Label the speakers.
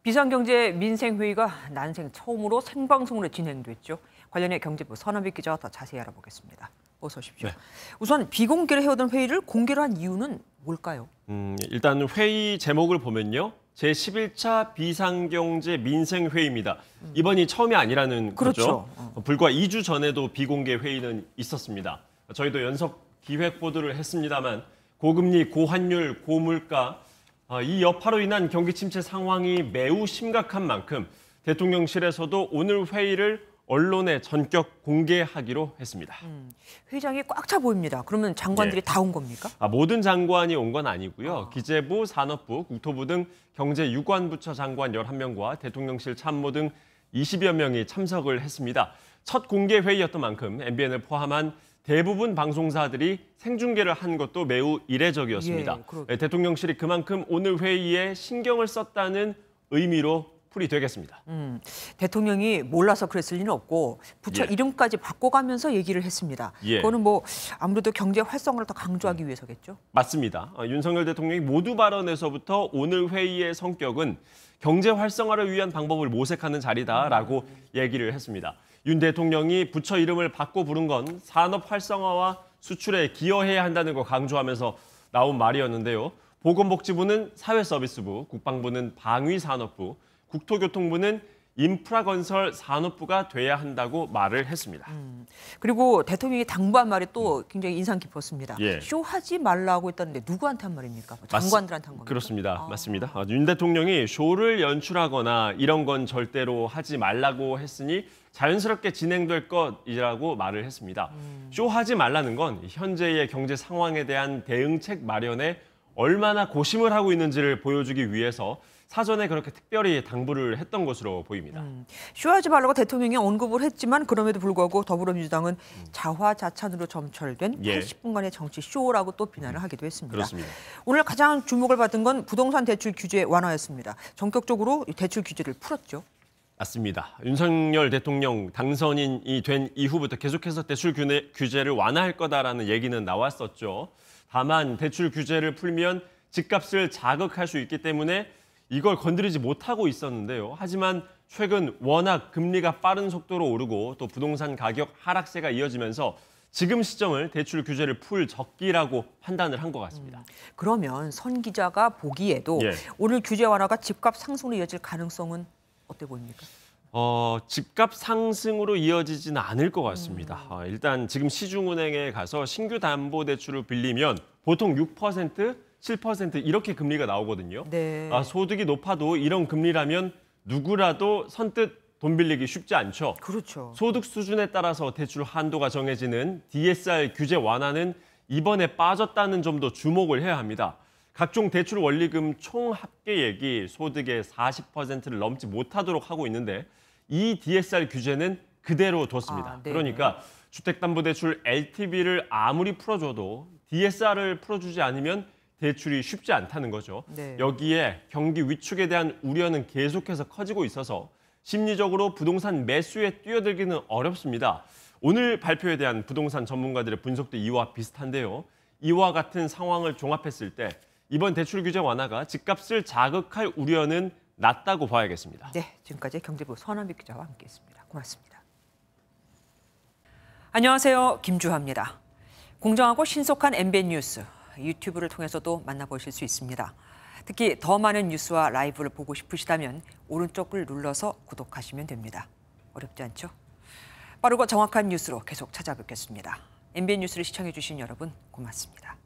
Speaker 1: 비상경제 민생회의가 난생 처음으로 생방송으로 진행됐죠. 관련해 경제부 서남빛 기자와 더 자세히 알아보겠습니다. 어서 오십시오. 네. 우선 비공개를 해오던 회의를 공개로 한 이유는 뭘까요?
Speaker 2: 일단 회의 제목을 보면요. 제11차 비상경제 민생회의입니다. 이번이 처음이 아니라는
Speaker 1: 그렇죠.
Speaker 2: 거죠. 불과 2주 전에도 비공개 회의는 있었습니다. 저희도 연속 기획 보도를 했습니다만 고금리, 고환율, 고물가, 이 여파로 인한 경기 침체 상황이 매우 심각한 만큼 대통령실에서도 오늘 회의를 언론에 전격 공개하기로 했습니다.
Speaker 1: 회의장이 꽉 차 보입니다. 그러면 장관들이 다 온 겁니까?
Speaker 2: 모든 장관이 온 건 아니고요. 기재부, 산업부, 국토부 등 경제 유관부처 장관 11명과 대통령실 참모 등 20여 명이 참석을 했습니다. 첫 공개 회의였던 만큼 MBN을 포함한 대부분 방송사들이 생중계를 한 것도 매우 이례적이었습니다. 대통령실이 그만큼 오늘 회의에 신경을 썼다는 의미로 풀이되겠습니다.
Speaker 1: 대통령이 몰라서 그랬을 리는 없고 부처 이름까지 바꿔가면서 얘기를 했습니다. 그거는 아무래도 경제 활성화를 더 강조하기 위해서겠죠?
Speaker 2: 맞습니다. 윤석열 대통령이 모두 발언에서부터 오늘 회의의 성격은 경제 활성화를 위한 방법을 모색하는 자리다라고 얘기를 했습니다. 윤 대통령이 부처 이름을 바꿔 부른 건 산업 활성화와 수출에 기여해야 한다는 걸 강조하면서 나온 말이었는데요. 보건복지부는 사회서비스부, 국방부는 방위산업부, 국토교통부는 인프라건설 산업부가 돼야 한다고 말을 했습니다.
Speaker 1: 그리고 대통령이 당부한 말이 또 굉장히 인상 깊었습니다. 쇼하지 말라고 했다는데 누구한테 한 말입니까? 장관들한테 한 겁니까?
Speaker 2: 그렇습니다. 맞습니다. 윤 대통령이 쇼를 연출하거나 이런 건 절대로 하지 말라고 했으니 자연스럽게 진행될 것이라고 말을 했습니다. 쇼하지 말라는 건 현재의 경제 상황에 대한 대응책 마련에 얼마나 고심을 하고 있는지를 보여주기 위해서 사전에 그렇게 특별히 당부를 했던 것으로 보입니다.
Speaker 1: 쇼하지 말라고 대통령이 언급을 했지만 그럼에도 불구하고 더불어민주당은 자화자찬으로 점철된 80분간의 정치 쇼라고 또 비난을 하기도 했습니다.
Speaker 2: 그렇습니다.
Speaker 1: 오늘 가장 주목을 받은 건 부동산 대출 규제 완화였습니다. 전격적으로 대출 규제를 풀었죠.
Speaker 2: 맞습니다. 윤석열 대통령 당선인이 된 이후부터 계속해서 대출 규제를 완화할 거다라는 얘기는 나왔었죠. 다만 대출 규제를 풀면 집값을 자극할 수 있기 때문에 이걸 건드리지 못하고 있었는데요. 하지만 최근 워낙 금리가 빠른 속도로 오르고 또 부동산 가격 하락세가 이어지면서 지금 시점을 대출 규제를 풀 적기라고 판단을 한 것 같습니다.
Speaker 1: 그러면 선 기자가 보기에도 오늘 규제 완화가 집값 상승으로 이어질 가능성은 어때 보입니까?
Speaker 2: 집값 상승으로 이어지지는 않을 것 같습니다. 일단 지금 시중은행에 가서 신규 담보대출을 빌리면 보통 6%, 7% 이렇게 금리가 나오거든요. 소득이 높아도 이런 금리라면 누구라도 선뜻 돈 빌리기 쉽지 않죠.
Speaker 1: 그렇죠.
Speaker 2: 소득 수준에 따라서 대출 한도가 정해지는 DSR 규제 완화는 이번에 빠졌다는 점도 주목을 해야 합니다. 각종 대출 원리금 총 합계액이 소득의 40%를 넘지 못하도록 하고 있는데 이 DSR 규제는 그대로 뒀습니다. 그러니까 주택담보대출 LTV를 아무리 풀어줘도 DSR을 풀어주지 않으면 대출이 쉽지 않다는 거죠. 여기에 경기 위축에 대한 우려는 계속해서 커지고 있어서 심리적으로 부동산 매수에 뛰어들기는 어렵습니다. 오늘 발표에 대한 부동산 전문가들의 분석도 이와 비슷한데요. 이와 같은 상황을 종합했을 때 이번 대출 규제 완화가 집값을 자극할 우려는 낮다고 봐야겠습니다.
Speaker 1: 네, 지금까지 경제부 서남빛 기자와 함께했습니다. 고맙습니다. 안녕하세요, 김주하입니다. 공정하고 신속한 MBN 뉴스, 유튜브를 통해서도 만나보실 수 있습니다. 특히 더 많은 뉴스와 라이브를 보고 싶으시다면 오른쪽을 눌러서 구독하시면 됩니다. 어렵지 않죠? 빠르고 정확한 뉴스로 계속 찾아뵙겠습니다. MBN 뉴스를 시청해주신 여러분 고맙습니다.